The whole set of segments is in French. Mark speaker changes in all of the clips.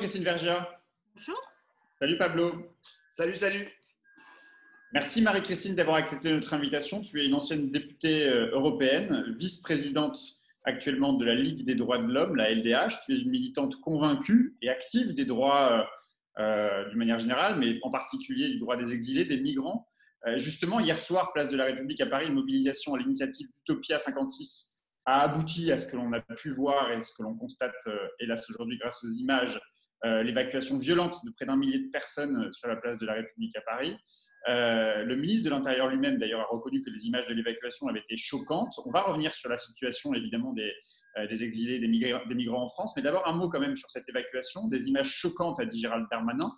Speaker 1: Christine Vergia.
Speaker 2: Bonjour.
Speaker 1: Salut Pablo.
Speaker 3: Salut, salut.
Speaker 1: Merci Marie-Christine d'avoir accepté notre invitation. Tu es une ancienne députée européenne, vice-présidente actuellement de la Ligue des droits de l'homme, la LDH. Tu es une militante convaincue et active des droits d'une manière générale, mais en particulier du droit des exilés, des migrants. Justement, hier soir, place de la République à Paris, une mobilisation à l'initiative d'Utopia 56 a abouti à ce que l'on a pu voir et ce que l'on constate, hélas aujourd'hui grâce aux images, l'évacuation violente de près d'un millier de personnes sur la place de la République à Paris. Le ministre de l'Intérieur lui-même, d'ailleurs, a reconnu que les images de l'évacuation avaient été choquantes. On va revenir sur la situation, évidemment, des exilés, des migrants en France. Mais d'abord, un mot quand même sur cette évacuation. Des images choquantes, a dit Gérald Darmanin.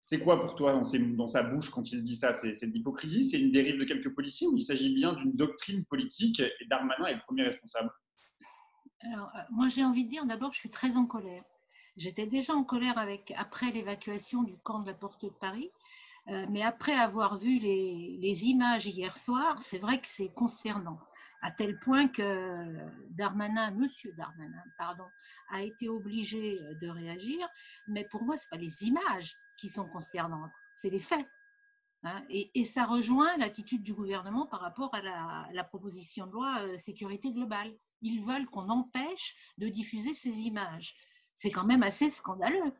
Speaker 1: C'est quoi pour toi dans sa bouche quand il dit ça? C'est de l'hypocrisie? C'est une dérive de quelques policiers ou il s'agit bien d'une doctrine politique et Darmanin est le premier responsable?
Speaker 2: Alors, moi, j'ai envie de dire, d'abord, je suis très en colère. J'étais déjà en colère après l'évacuation du camp de la Porte de Paris. Mais après avoir vu les images hier soir, c'est vrai que c'est consternant, à tel point que Monsieur Darmanin, a été obligé de réagir. Mais pour moi, ce n'est pas les images qui sont consternantes, c'est les faits. Et ça rejoint l'attitude du gouvernement par rapport à la proposition de loi sécurité globale. Ils veulent qu'on empêche de diffuser ces images. C'est quand même assez scandaleux.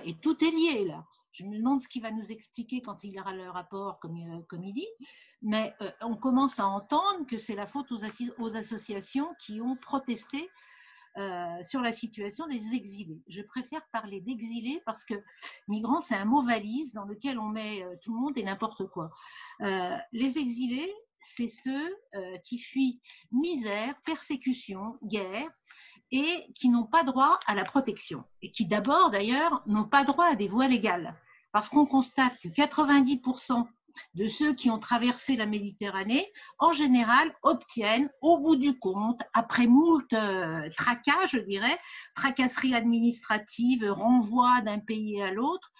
Speaker 2: Et tout est lié là. Je me demande ce qu'il va nous expliquer quand il aura le rapport, comme il dit. Mais on commence à entendre que c'est la faute aux associations qui ont protesté sur la situation des exilés. Je préfère parler d'exilés parce que migrants, c'est un mot valise dans lequel on met tout le monde et n'importe quoi. Les exilés, c'est ceux qui fuient misère, persécution, guerre, et qui n'ont pas droit à la protection. Et qui d'abord, d'ailleurs, n'ont pas droit à des voies légales. Parce qu'on constate que 90% de ceux qui ont traversé la Méditerranée, en général, obtiennent, au bout du compte, après moult tracas, je dirais, tracasseries administratives, renvoi d'un pays à l'autre,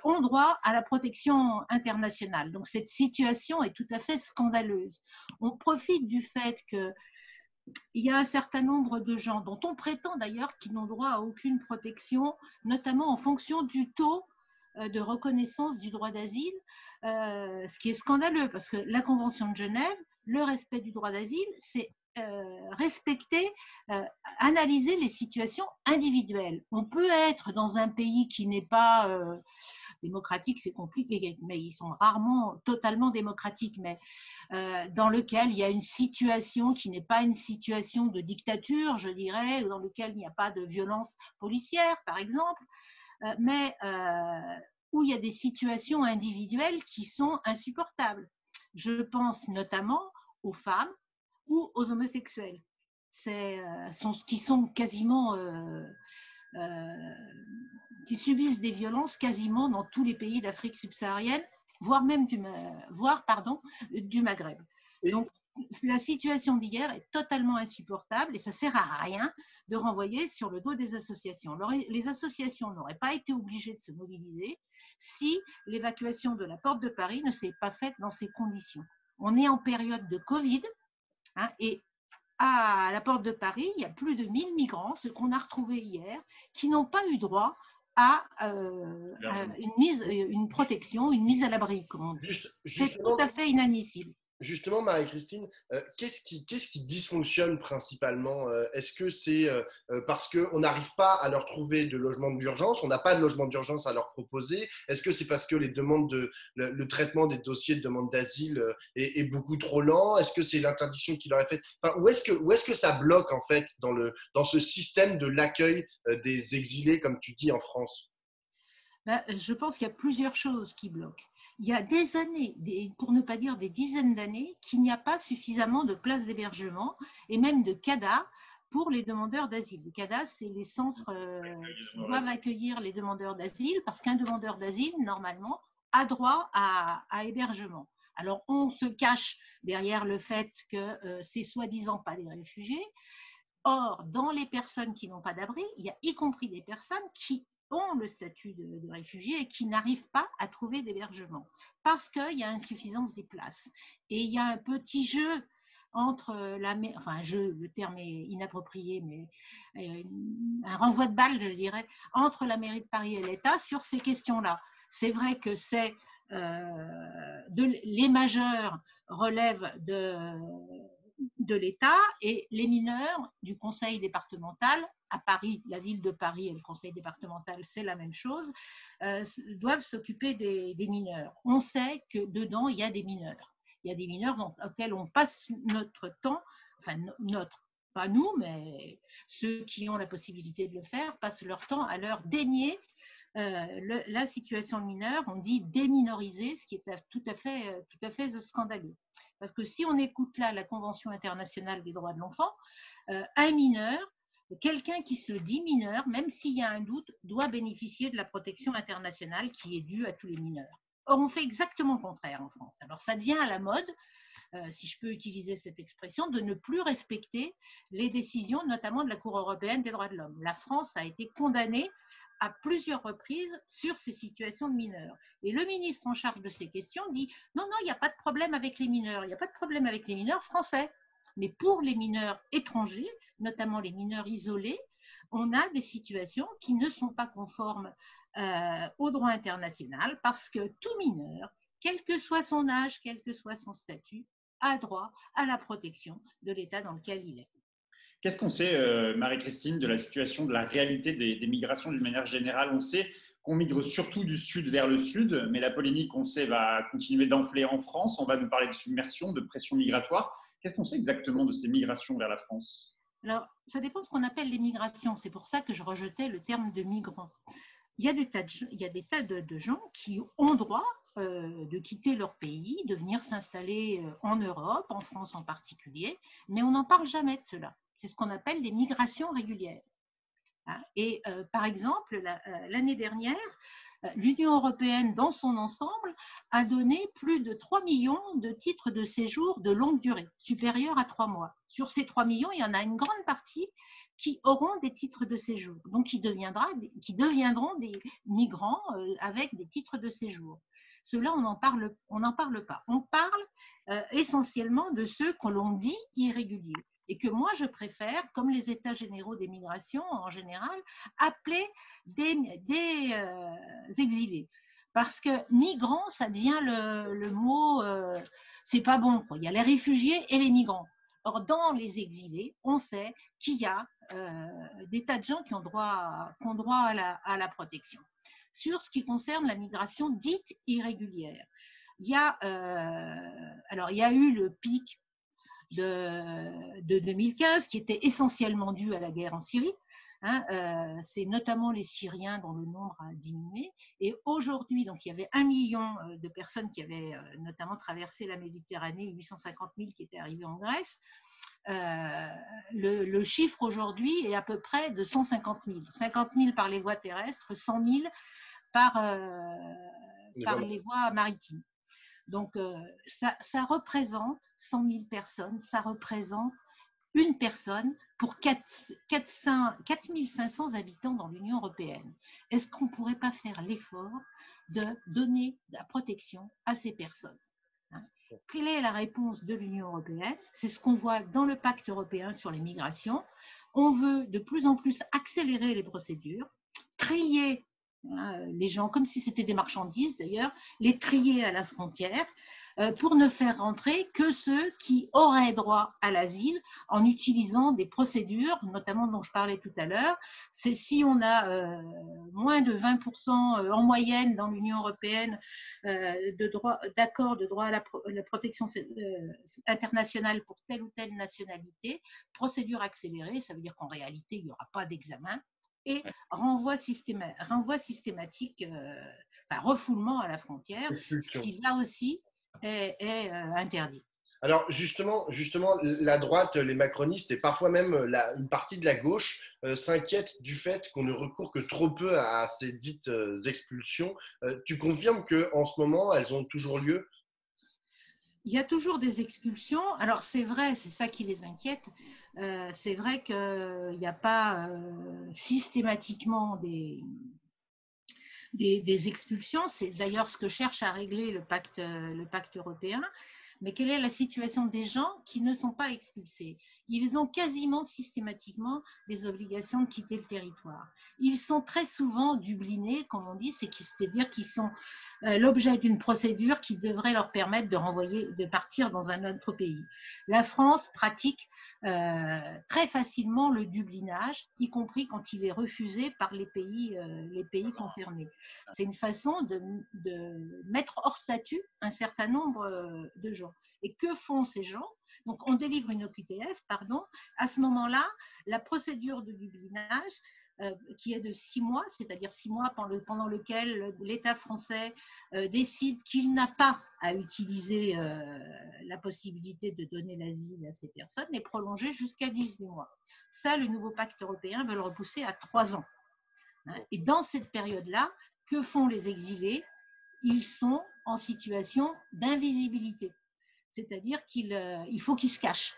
Speaker 2: ont droit à la protection internationale. Donc cette situation est tout à fait scandaleuse. On profite du fait que il y a un certain nombre de gens dont on prétend d'ailleurs qu'ils n'ont droit à aucune protection, notamment en fonction du taux de reconnaissance du droit d'asile, ce qui est scandaleux parce que la Convention de Genève, le respect du droit d'asile, c'est respecter, analyser les situations individuelles. On peut être dans un pays qui n'est pas démocratique, c'est compliqué, mais ils sont rarement totalement démocratiques, mais dans lequel il y a une situation qui n'est pas une situation de dictature, je dirais, dans lequel il n'y a pas de violence policière, par exemple, mais où il y a des situations individuelles qui sont insupportables. Je pense notamment aux femmes ou aux homosexuels, qui sont quasiment qui subissent des violences quasiment dans tous les pays d'Afrique subsaharienne, voire même du Maghreb. Donc, la situation d'hier est totalement insupportable et ça ne sert à rien de renvoyer sur le dos des associations. Alors, les associations n'auraient pas été obligées de se mobiliser si l'évacuation de la Porte de Paris ne s'est pas faite dans ces conditions. On est en période de Covid et à la Porte de Paris, il y a plus de 1000 migrants, ce qu'on a retrouvé hier, qui n'ont pas eu droit à une protection, une mise à l'abri, comme on dit. C'est tout à fait inadmissible.
Speaker 3: Justement, Marie-Christine, qu'est-ce qui dysfonctionne principalement? Est-ce que c'est parce qu'on n'arrive pas à leur trouver de logement d'urgence, on n'a pas de logement d'urgence à leur proposer? Est-ce que c'est parce que le traitement des dossiers de demande d'asile est beaucoup trop lent? Est-ce que c'est l'interdiction qui leur est faite? Enfin, où est-ce que ça bloque en fait dans ce système de l'accueil des exilés, comme tu dis, en France?
Speaker 2: Je pense qu'il y a plusieurs choses qui bloquent. Il y a des années, pour ne pas dire des dizaines d'années, qu'il n'y a pas suffisamment de places d'hébergement et même de CADA pour les demandeurs d'asile. Les CADA, c'est les centres qui doivent accueillir les demandeurs d'asile parce qu'un demandeur d'asile, normalement, a droit à hébergement. Alors, on se cache derrière le fait que c'est soi-disant pas des réfugiés. Or, dans les personnes qui n'ont pas d'abri, il y a y compris des personnes qui ont le statut de réfugiés et qui n'arrivent pas à trouver d'hébergement parce qu'il y a insuffisance des places. Et il y a un petit jeu entre le terme est inapproprié, mais un renvoi de balle, je dirais, entre la mairie de Paris et l'État sur ces questions-là. C'est vrai que les majeurs relèvent de l'État et les mineurs du conseil départemental, à Paris, la ville de Paris et le conseil départemental, c'est la même chose, doivent s'occuper des mineurs. On sait que dedans, il y a des mineurs. Il y a des mineurs auxquels on passe notre temps, enfin pas nous, mais ceux qui ont la possibilité de le faire, passent leur temps à leur dénier la situation de mineur. On dit déminoriser, ce qui est tout à fait scandaleux. Parce que si on écoute là la Convention internationale des droits de l'enfant, un mineur, quelqu'un qui se dit mineur, même s'il y a un doute, doit bénéficier de la protection internationale qui est due à tous les mineurs. Or, on fait exactement le contraire en France. Alors, ça devient à la mode, si je peux utiliser cette expression, de ne plus respecter les décisions, notamment de la Cour européenne des droits de l'homme. La France a été condamnée à plusieurs reprises sur ces situations de mineurs. Et le ministre en charge de ces questions dit « Non, il n'y a pas de problème avec les mineurs, il n'y a pas de problème avec les mineurs français. » Mais pour les mineurs étrangers, notamment les mineurs isolés, on a des situations qui ne sont pas conformes au droit international parce que tout mineur, quel que soit son âge, quel que soit son statut, a droit à la protection de l'État dans lequel il est.
Speaker 1: Qu'est-ce qu'on sait, Marie-Christine, de la situation, de la réalité des migrations d'une manière générale? On sait qu'on migre surtout du sud vers le sud, mais la polémique, on sait, va continuer d'enfler en France. On va nous parler de submersion, de pression migratoire. Qu'est-ce qu'on sait exactement de ces migrations vers la France?
Speaker 2: Alors, ça dépend de ce qu'on appelle les migrations. C'est pour ça que je rejetais le terme de migrants. Il y a des tas de gens qui ont droit de quitter leur pays, de venir s'installer en Europe, en France en particulier, mais on n'en parle jamais de cela. C'est ce qu'on appelle les migrations régulières. Et par exemple, l'année dernière, l'Union européenne, dans son ensemble, a donné plus de 3 millions de titres de séjour de longue durée, supérieurs à 3 mois. Sur ces 3 millions, il y en a une grande partie qui auront des titres de séjour, donc qui deviendront des migrants avec des titres de séjour. Ceux-là, on n'en parle pas. On parle essentiellement de ceux que l'on dit irréguliers et que moi, je préfère, comme les états généraux des migrations en général, appeler des exilés. Parce que migrants, ça devient le mot, c'est pas bon, quoi. Il y a les réfugiés et les migrants. Or, dans les exilés, on sait qu'il y a des tas de gens qui ont droit à la protection. Sur ce qui concerne la migration dite irrégulière, il y a eu le pic de 2015 qui était essentiellement dû à la guerre en Syrie. C'est notamment les Syriens dont le nombre a diminué. Et aujourd'hui, donc, il y avait 1 million de personnes qui avaient notamment traversé la Méditerranée, 850 000 qui étaient arrivés en Grèce. Le chiffre aujourd'hui est à peu près de 150 000. 50 000 par les voies terrestres, 100 000 par les voies maritimes. Donc, ça représente 100 000 personnes, ça représente une personne pour 4 500 habitants dans l'Union européenne. Est-ce qu'on ne pourrait pas faire l'effort de donner la protection à ces personnes? Quelle est la réponse de l'Union européenne? C'est ce qu'on voit dans le pacte européen sur les migrations. On veut de plus en plus accélérer les procédures, trier les gens, comme si c'était des marchandises d'ailleurs, les trier à la frontière pour ne faire rentrer que ceux qui auraient droit à l'asile en utilisant des procédures, notamment dont je parlais tout à l'heure. C'est si on a moins de 20% en moyenne dans l'Union européenne d'accords de droit à la protection internationale pour telle ou telle nationalité, procédure accélérée, ça veut dire qu'en réalité, il n'y aura pas d'examen. Et renvoi systématique, refoulement à la frontière, qui là aussi est interdit.
Speaker 3: Alors justement, la droite, les macronistes et parfois même une partie de la gauche s'inquiètent du fait qu'on ne recourt que trop peu à ces dites expulsions. Tu confirmes qu'en ce moment, elles ont toujours lieu?
Speaker 2: Il y a toujours des expulsions. Alors c'est vrai, c'est ça qui les inquiète. C'est vrai qu'il n'y a pas systématiquement des expulsions. C'est d'ailleurs ce que cherche à régler le pacte européen. Mais quelle est la situation des gens qui ne sont pas expulsés? Ils ont quasiment systématiquement des obligations de quitter le territoire. Ils sont très souvent dublinés, comme on dit, c'est-à-dire qu'ils sont l'objet d'une procédure qui devrait leur permettre de partir dans un autre pays. La France pratique très facilement le dublinage, y compris quand il est refusé par les pays concernés. C'est une façon de mettre hors statut un certain nombre de gens. Et que font ces gens? Donc, on délivre une OQTF, pardon. À ce moment-là, la procédure de dublinage, qui est de 6 mois, c'est-à-dire 6 mois pendant lequel l'État français décide qu'il n'a pas à utiliser la possibilité de donner l'asile à ces personnes, est prolongée jusqu'à 18 mois. Ça, le nouveau pacte européen veut le repousser à 3 ans. Et dans cette période-là, que font les exilés? Ils sont en situation d'invisibilité, c'est-à-dire qu'il faut qu'ils se cachent.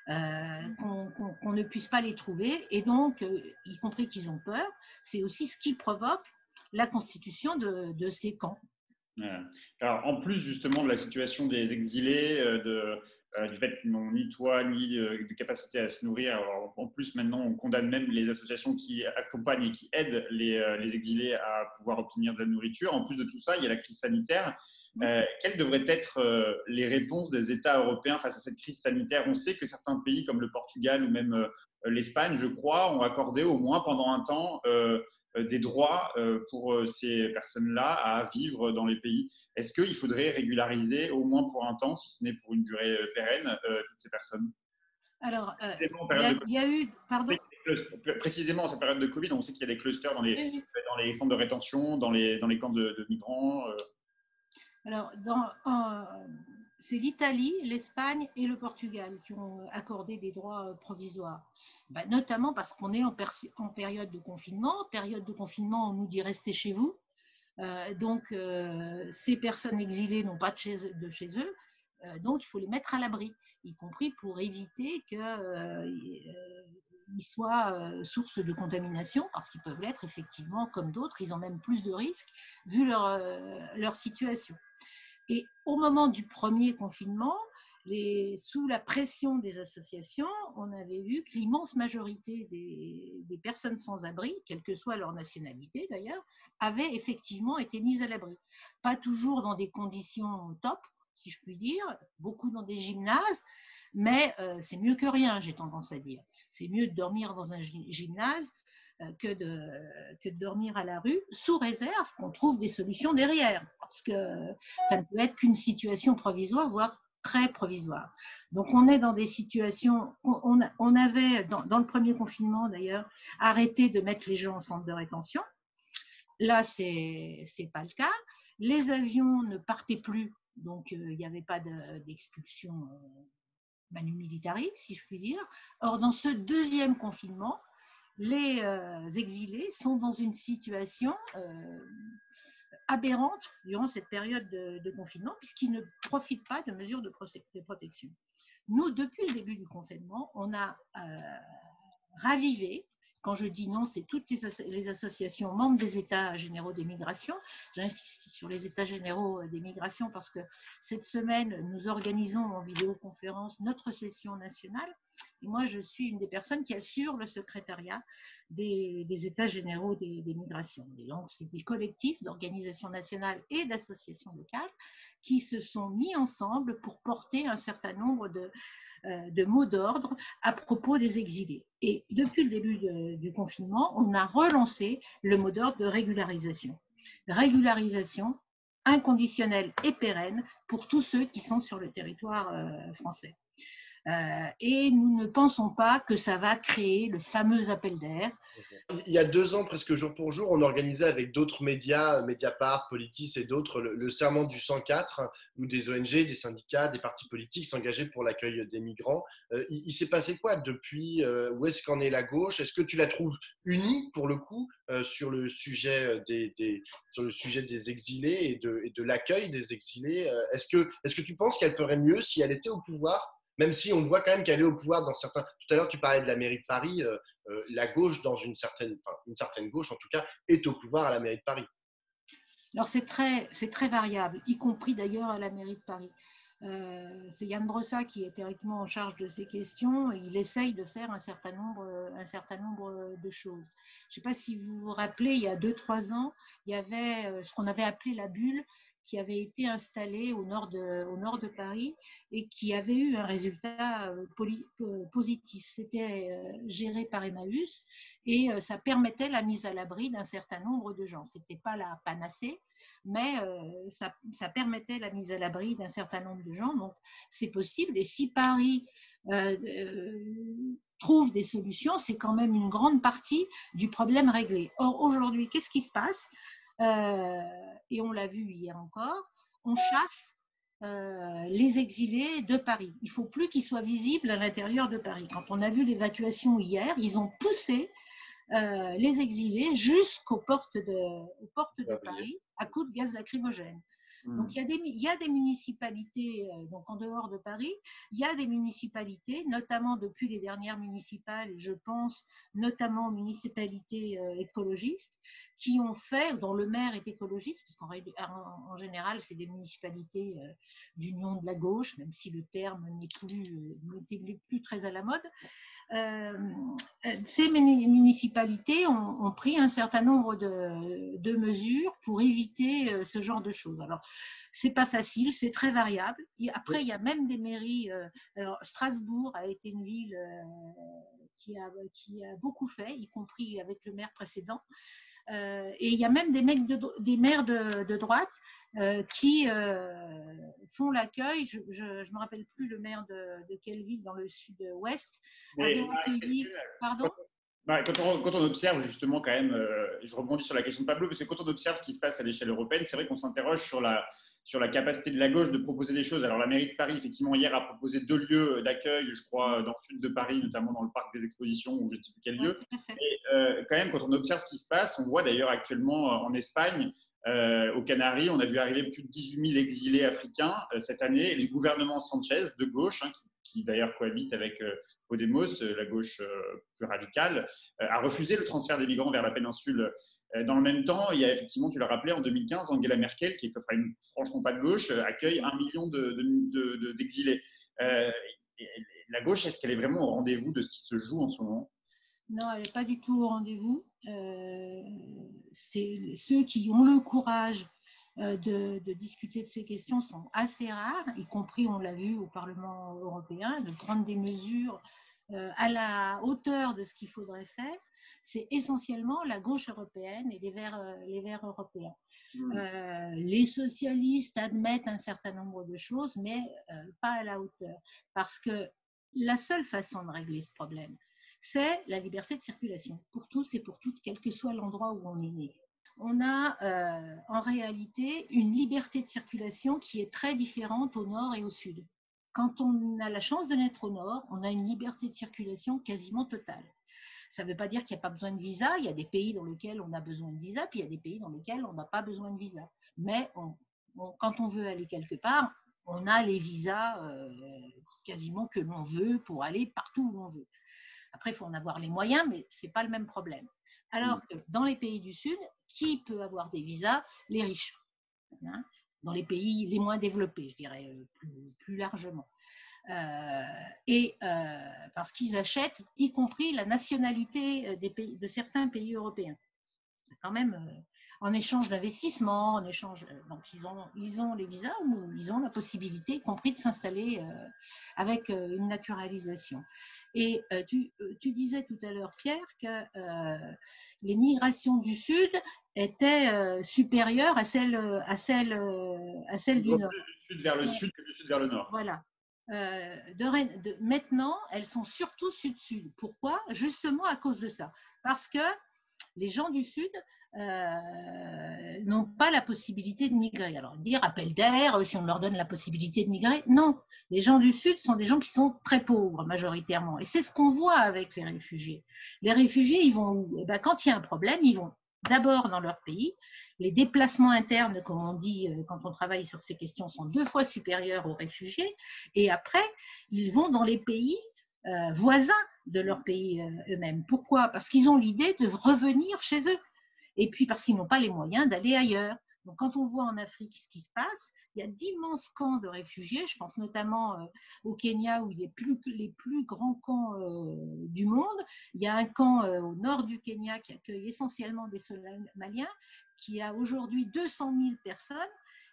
Speaker 2: Qu'on ne puisse pas les trouver, et donc, y compris qu'ils ont peur, c'est aussi ce qui provoque la constitution de ces camps.
Speaker 1: Alors, en plus justement de la situation des exilés, du fait qu'ils n'ont ni toit ni de capacité à se nourrir, alors, en plus maintenant on condamne même les associations qui accompagnent et qui aident les exilés à pouvoir obtenir de la nourriture. En plus de tout ça, il y a la crise sanitaire. Quelles devraient être les réponses des États européens face à cette crise sanitaire? On sait que certains pays comme le Portugal ou même l'Espagne, je crois, ont accordé au moins pendant un temps des droits pour ces personnes-là à vivre dans les pays. Est-ce qu'il faudrait régulariser au moins pour un temps, si ce n'est pour une durée pérenne, toutes ces personnes?
Speaker 2: Alors, il y a eu… Pardon?
Speaker 1: Précisément en cette période de Covid, on sait qu'il y a des clusters dans les centres de rétention, dans les camps de migrants.
Speaker 2: Alors, c'est l'Italie, l'Espagne et le Portugal qui ont accordé des droits provisoires. Notamment parce qu'on est en période de confinement. Période de confinement, on nous dit restez chez vous. Donc, ces personnes exilées n'ont pas de chez eux. Donc, il faut les mettre à l'abri, y compris pour éviter qu'ils soient source de contamination, parce qu'ils peuvent l'être effectivement comme d'autres. Ils ont même plus de risques vu leur situation. Et au moment du premier confinement, sous la pression des associations, on avait vu que l'immense majorité des personnes sans abri, quelle que soit leur nationalité d'ailleurs, avaient effectivement été mises à l'abri. Pas toujours dans des conditions top, si je puis dire, beaucoup dans des gymnases, mais c'est mieux que rien, j'ai tendance à dire. C'est mieux de dormir dans un gymnase que de dormir à la rue, sous réserve qu'on trouve des solutions derrière, parce que ça ne peut être qu'une situation provisoire, voire très provisoire. Donc on est dans des situations, on avait dans le premier confinement d'ailleurs arrêté de mettre les gens en centre de rétention. Là, c'est pas le cas. Les avions ne partaient plus, donc il n'y avait pas d'expulsion manu militari, si je puis dire. Or, dans ce deuxième confinement, les exilés sont dans une situation aberrante durant cette période de confinement, puisqu'ils ne profitent pas de mesures de protection. Nous, depuis le début du confinement, on a ravivé. Quand je dis non, c'est toutes les associations membres des États généraux des migrations. J'insiste sur les États généraux des migrations parce que cette semaine, nous organisons en vidéoconférence notre session nationale. Et moi, je suis une des personnes qui assure le secrétariat des États généraux des migrations. Et donc, c'est des collectifs d'organisations nationales et d'associations locales qui se sont mis ensemble pour porter un certain nombre de mots d'ordre à propos des exilés. Et depuis le début du confinement, on a relancé le mot d'ordre de régularisation. Régularisation inconditionnelle et pérenne pour tous ceux qui sont sur le territoire français. Et nous ne pensons pas que ça va créer le fameux appel d'air.
Speaker 3: Il y a 2 ans, presque jour pour jour, on organisait avec d'autres médias, Mediapart, Politis et d'autres, le serment du 104, où des ONG, des syndicats, des partis politiques s'engageaient pour l'accueil des migrants. Il s'est passé quoi depuis? Où est-ce qu'en est la gauche? Est-ce que tu la trouves unie, pour le coup, sur le sujet des exilés et de l'accueil des exilés? Est-ce que tu penses qu'elle ferait mieux si elle était au pouvoir? Même si on voit quand même qu'elle est au pouvoir dans certains… Tout à l'heure, tu parlais de la mairie de Paris. La gauche, dans une certaine gauche en tout cas, est au pouvoir à la mairie de Paris.
Speaker 2: Alors c'est très variable, y compris d'ailleurs à la mairie de Paris. C'est Yann Brossa qui est théoriquement en charge de ces questions et il essaye de faire un certain nombre de choses. Je ne sais pas si vous vous rappelez, il y a 2-3 ans, il y avait ce qu'on avait appelé la bulle qui avait été installée au nord de Paris et qui avait eu un résultat positif. C'était géré par Emmaüs et ça permettait la mise à l'abri d'un certain nombre de gens. Ce n'était pas la panacée, mais ça permettait la mise à l'abri d'un certain nombre de gens. Donc, c'est possible. Et si Paris trouve des solutions, c'est quand même une grande partie du problème réglé. Or, aujourd'hui, qu'est-ce qui se passe ? Et on l'a vu hier encore, on chasse les exilés de Paris. Il ne faut plus qu'ils soient visibles à l'intérieur de Paris. Quand on a vu l'évacuation hier, ils ont poussé les exilés jusqu'aux portes de Paris à coups de gaz lacrymogène. Donc, il y a des municipalités, donc en dehors de Paris, il y a des municipalités, notamment depuis les dernières municipales, je pense notamment aux municipalités écologistes, qui ont fait, dont le maire est écologiste, parce qu'en général, c'est des municipalités d'union de la gauche, même si le terme n'est plus très à la mode. Ces municipalités ont pris un certain nombre de mesures pour éviter ce genre de choses. Alors, c'est pas facile, c'est très variable. Après, il y a même des mairies. Alors, Strasbourg a été une ville qui a beaucoup fait, y compris avec le maire précédent. Et il y a même des maires de droite qui font l'accueil. Je ne me rappelle plus le maire de quelle ville dans le sud-ouest avait accueilli. Pardon ?
Speaker 1: Quand on observe justement quand même, je rebondis sur la question de Pablo, parce que quand on observe ce qui se passe à l'échelle européenne, c'est vrai qu'on s'interroge sur la capacité de la gauche de proposer des choses. Alors la mairie de Paris, effectivement, hier a proposé 2 lieux d'accueil, je crois, dans le sud de Paris, notamment dans le parc des expositions, ou je ne sais plus quel lieu. Et quand même, quand on observe ce qui se passe, on voit d'ailleurs actuellement en Espagne, aux Canaries, on a vu arriver plus de 18 000 exilés africains cette année. Les gouvernements Sanchez, de gauche, qui d'ailleurs cohabite avec Podemos, la gauche plus radicale, a refusé le transfert des migrants vers la péninsule. Dans le même temps, il y a effectivement, tu l'as rappelé, en 2015, Angela Merkel, qui est franchement pas de gauche, accueille 1 million d'exilés. La gauche, est-ce qu'elle est vraiment au rendez-vous de ce qui se joue en ce moment ?
Speaker 2: Non, elle n'est pas du tout au rendez-vous. Ceux qui ont le courage de discuter de ces questions sont assez rares, y compris, on l'a vu au Parlement européen, de prendre des mesures à la hauteur de ce qu'il faudrait faire. C'est essentiellement la gauche européenne et les Verts européens. Les socialistes admettent un certain nombre de choses, mais pas à la hauteur. Parce que la seule façon de régler ce problème, c'est la liberté de circulation pour tous et pour toutes, quel que soit l'endroit où on est né. On a en réalité une liberté de circulation qui est très différente au nord et au sud. Quand on a la chance de naître au nord, on a une liberté de circulation quasiment totale. Ça ne veut pas dire qu'il n'y a pas besoin de visa. Il y a des pays dans lesquels on a besoin de visa, puis il y a des pays dans lesquels on n'a pas besoin de visa. Mais quand on veut aller quelque part, on a les visas quasiment que l'on veut pour aller partout où on veut. Après, il faut en avoir les moyens, mais ce n'est pas le même problème. Alors que dans les pays du Sud, qui peut avoir des visas ? Les riches. Dans les pays les moins développés, je dirais plus largement. Parce qu'ils achètent, y compris la nationalité de certains pays européens. Quand même, en échange d'investissement, donc ils ont les visas ou ils ont la possibilité, y compris de s'installer avec une naturalisation. Et tu disais tout à l'heure, Pierre, que les migrations du Sud étaient supérieures à celles du Nord.
Speaker 1: Du sud vers le sud et du sud vers le nord.
Speaker 2: Voilà. Maintenant, elles sont surtout sud-sud. Pourquoi ? Justement à cause de ça. Parce que les gens du Sud n'ont pas la possibilité de migrer. Alors, dire appel d'air, si on leur donne la possibilité de migrer, non. Les gens du Sud sont des gens qui sont très pauvres, majoritairement. Et c'est ce qu'on voit avec les réfugiés. Les réfugiés, ils vont où ? Eh bien, quand il y a un problème, ils vont d'abord dans leur pays. Les déplacements internes, comme on dit quand on travaille sur ces questions, sont 2 fois supérieurs aux réfugiés. Et après, ils vont dans les pays voisins de leur pays eux-mêmes. Pourquoi ? Parce qu'ils ont l'idée de revenir chez eux. Et puis parce qu'ils n'ont pas les moyens d'aller ailleurs. Donc, quand on voit en Afrique ce qui se passe, il y a d'immenses camps de réfugiés. Je pense notamment au Kenya, où il y a les plus grands camps du monde. Il y a un camp au nord du Kenya qui accueille essentiellement des Somaliens, qui a aujourd'hui 200 000 personnes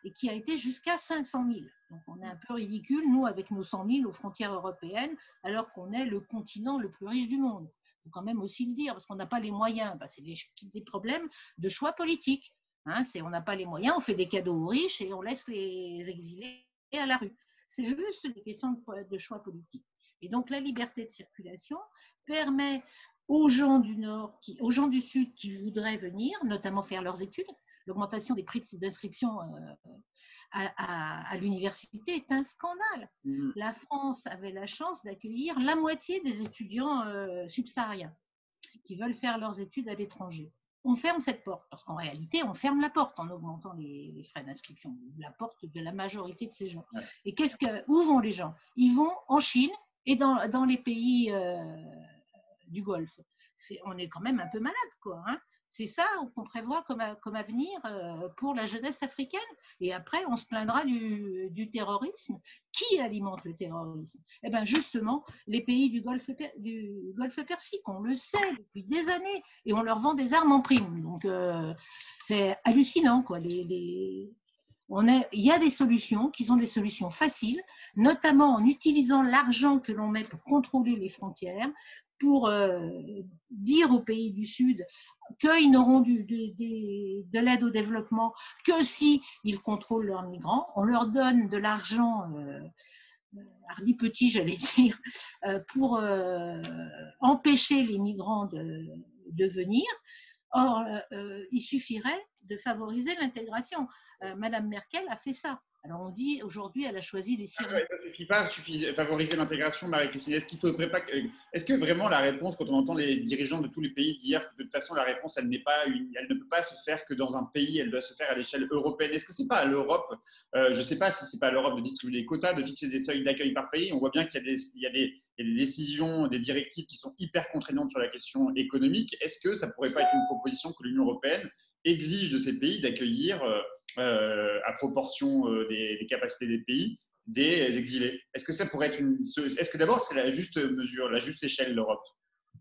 Speaker 2: et qui a été jusqu'à 500 000. Donc, on est un peu ridicule, nous, avec nos 100 000 aux frontières européennes, alors qu'on est le continent le plus riche du monde. Il faut quand même aussi le dire, parce qu'on n'a pas les moyens. Ben, c'est des problèmes de choix politiques. Hein, on n'a pas les moyens, on fait des cadeaux aux riches et on laisse les exilés à la rue. C'est juste des questions de choix politiques. Et donc, la liberté de circulation permet aux gens du Nord, aux gens du Sud qui voudraient venir, notamment faire leurs études. L'augmentation des prix d'inscription à l'université est un scandale. La France avait la chance d'accueillir la moitié des étudiants subsahariens qui veulent faire leurs études à l'étranger. On ferme cette porte, parce qu'en réalité, on ferme la porte en augmentant les frais d'inscription, la porte de la majorité de ces gens. Ouais. Et où vont les gens? Ils vont en Chine et dans les pays du Golfe. On est quand même un peu malade, quoi. Hein. C'est ça qu'on prévoit comme avenir pour la jeunesse africaine. Et après, on se plaindra du terrorisme. Qui alimente le terrorisme? Eh bien, justement, les pays du Golfe Persique, on le sait depuis des années, et on leur vend des armes en prime. Donc, c'est hallucinant, quoi. Il y a des solutions qui sont des solutions faciles, notamment en utilisant l'argent que l'on met pour contrôler les frontières, pour dire aux pays du Sud qu'ils n'auront de l'aide au développement que si ils contrôlent leurs migrants. On leur donne de l'argent, hardi petit, j'allais dire, pour empêcher les migrants de venir. Or, il suffirait de favoriser l'intégration. Madame Merkel a fait ça. Alors, on dit aujourd'hui, elle a choisi les Syriens.
Speaker 1: Ça ne suffit pas, favoriser l'intégration, Marie-Christine. Est-ce que vraiment la réponse, quand on entend les dirigeants de tous les pays dire que de toute façon la réponse, elle ne peut pas se faire que dans un pays, elle doit se faire à l'échelle européenne. Est-ce que c'est pas à l'Europe, je ne sais pas si c'est pas à l'Europe de distribuer des quotas, de fixer des seuils d'accueil par pays. On voit bien qu'il y a des décisions, des directives qui sont hyper contraignantes sur la question économique. Est-ce que ça ne pourrait pas être une proposition que l'Union européenne exige de ces pays d'accueillir à proportion des capacités des pays, des exilés? Est-ce que ça pourrait être est-ce que d'abord c'est la juste mesure, la juste échelle, l'Europe?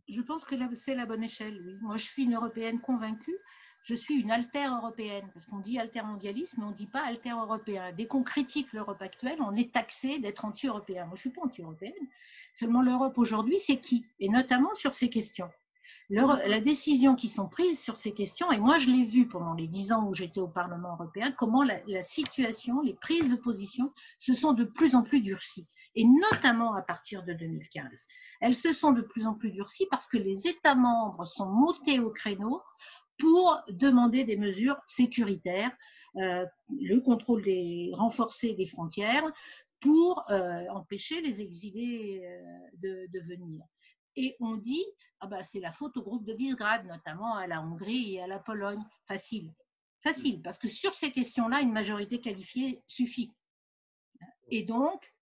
Speaker 2: Je pense que c'est la bonne échelle, oui. Moi, je suis une européenne convaincue. Je suis une alter-européenne, parce qu'on dit alter-mondialiste, mais on ne dit pas alter-européen. Dès qu'on critique l'Europe actuelle, on est taxé d'être anti-européen. Moi, je ne suis pas anti-européenne. Seulement, l'Europe aujourd'hui, c'est qui? Et notamment sur ces questions. La décision qui sont prises sur ces questions, et moi je l'ai vu pendant les 10 ans où j'étais au Parlement européen, comment la situation, les prises de position se sont de plus en plus durcies, et notamment à partir de 2015. Elles se sont de plus en plus durcies parce que les États membres sont montés au créneau pour demander des mesures sécuritaires, le contrôle renforcé des frontières, pour empêcher les exilés de venir. Et on dit, ah bah, c'est la faute au groupe de Visegrad, notamment à la Hongrie et à la Pologne. Facile, parce que sur ces questions-là, une majorité qualifiée suffit. Et donc,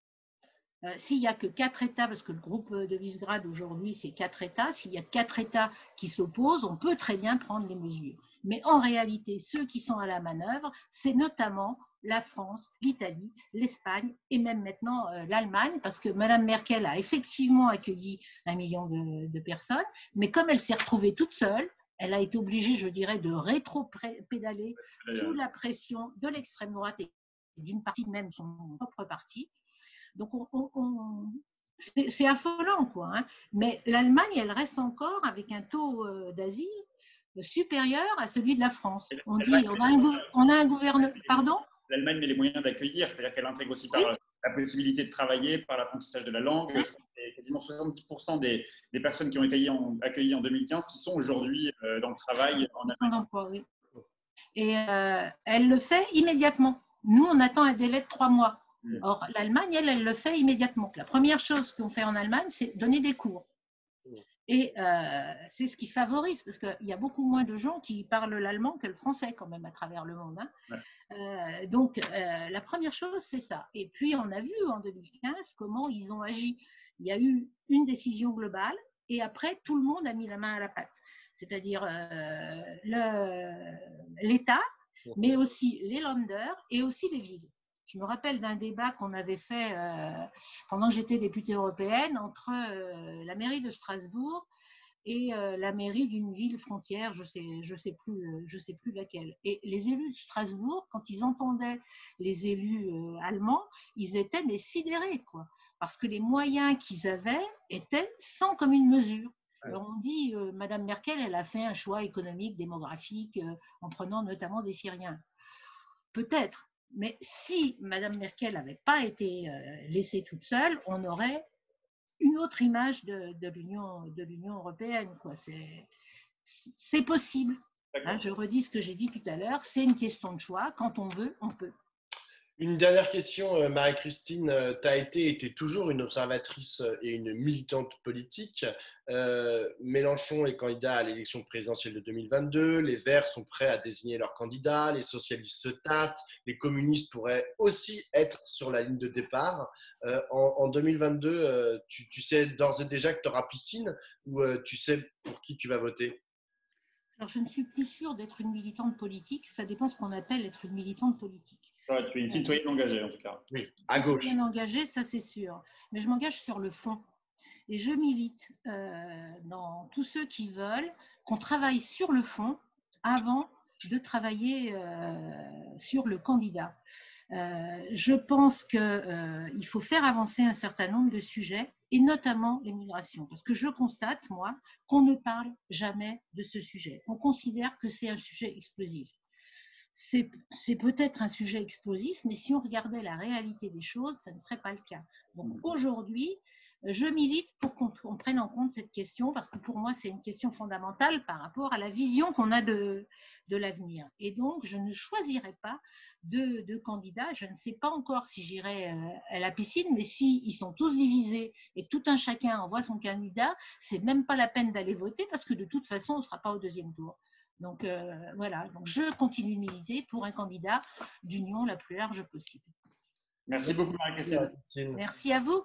Speaker 2: s'il n'y a que 4 États, parce que le groupe de Visegrad aujourd'hui, c'est 4 États, s'il y a 4 États qui s'opposent, on peut très bien prendre les mesures. Mais en réalité, ceux qui sont à la manœuvre, c'est notamment la France, l'Italie, l'Espagne et même maintenant l'Allemagne, parce que Mme Merkel a effectivement accueilli 1 million de personnes, mais comme elle s'est retrouvée toute seule, elle a été obligée, je dirais, de rétro-pédaler sous la pression de l'extrême droite et d'une partie même son propre parti. Donc, c'est affolant, quoi. Hein. Mais l'Allemagne, elle reste encore avec un taux d'asile supérieur à celui de la France. On dit, on a un gouvernement. Pardon ?
Speaker 1: L'Allemagne met les moyens d'accueillir, c'est-à-dire qu'elle intègre aussi par la possibilité de travailler, par l'apprentissage de la langue. Je crois que c'est quasiment 70% des personnes qui ont été accueillies en 2015 qui sont aujourd'hui dans le travail en Allemagne.
Speaker 2: Oui. Et elle le fait immédiatement. Nous, on attend un délai de 3 mois. Or, l'Allemagne, elle le fait immédiatement. La première chose qu'on fait en Allemagne, c'est donner des cours. Et c'est ce qui favorise, parce qu'il y a beaucoup moins de gens qui parlent l'allemand que le français quand même à travers le monde. Hein. Ouais. Donc, la première chose, c'est ça. Et puis, on a vu en 2015 comment ils ont agi. Il y a eu une décision globale et après, tout le monde a mis la main à la pâte. C'est-à-dire l'État mais aussi les Länder et aussi les villes. Je me rappelle d'un débat qu'on avait fait pendant que j'étais députée européenne entre la mairie de Strasbourg et la mairie d'une ville frontière, je sais plus laquelle. Et les élus de Strasbourg, quand ils entendaient les élus allemands, ils étaient mais sidérés, quoi, parce que les moyens qu'ils avaient étaient sans commune mesure. Alors on dit, Madame Merkel, elle a fait un choix économique, démographique, en prenant notamment des Syriens. Peut-être. Mais si Mme Merkel n'avait pas été laissée toute seule, on aurait une autre image de l'Union européenne, quoi. C'est possible. Hein, je redis ce que j'ai dit tout à l'heure, c'est une question de choix. Quand on veut, on peut.
Speaker 3: Une dernière question, Marie-Christine. Tu as été et tu es toujours une observatrice et une militante politique. Mélenchon est candidat à l'élection présidentielle de 2022. Les Verts sont prêts à désigner leur candidat. Les socialistes se tâtent. Les communistes pourraient aussi être sur la ligne de départ. En 2022, tu sais d'ores et déjà que tu auras piscine ou tu sais pour qui tu vas voter?
Speaker 2: Alors, je ne suis plus sûre d'être une militante politique. Ça dépend ce qu'on appelle être une militante politique.
Speaker 1: Ouais, tu es une citoyenne engagée, en tout cas.
Speaker 3: Oui, à gauche.
Speaker 2: Bien engagée, ça c'est sûr. Mais je m'engage sur le fond. Et je milite dans tous ceux qui veulent qu'on travaille sur le fond avant de travailler sur le candidat. Je pense qu'il faut faire avancer un certain nombre de sujets, et notamment les migrations. Parce que je constate, moi, qu'on ne parle jamais de ce sujet. On considère que c'est un sujet explosif. C'est peut-être un sujet explosif, mais si on regardait la réalité des choses, ça ne serait pas le cas. Donc aujourd'hui, je milite pour qu'on prenne en compte cette question, parce que pour moi, c'est une question fondamentale par rapport à la vision qu'on a de l'avenir. Et donc, je ne choisirai pas de candidats. Je ne sais pas encore si j'irai à la piscine, mais s'ils sont tous divisés et tout un chacun envoie son candidat, c'est même pas la peine d'aller voter, parce que de toute façon, on ne sera pas au deuxième tour. Donc voilà, donc je continue de militer pour un candidat d'union la plus large possible.
Speaker 1: Merci beaucoup, Marie-Christine.
Speaker 2: Merci à vous.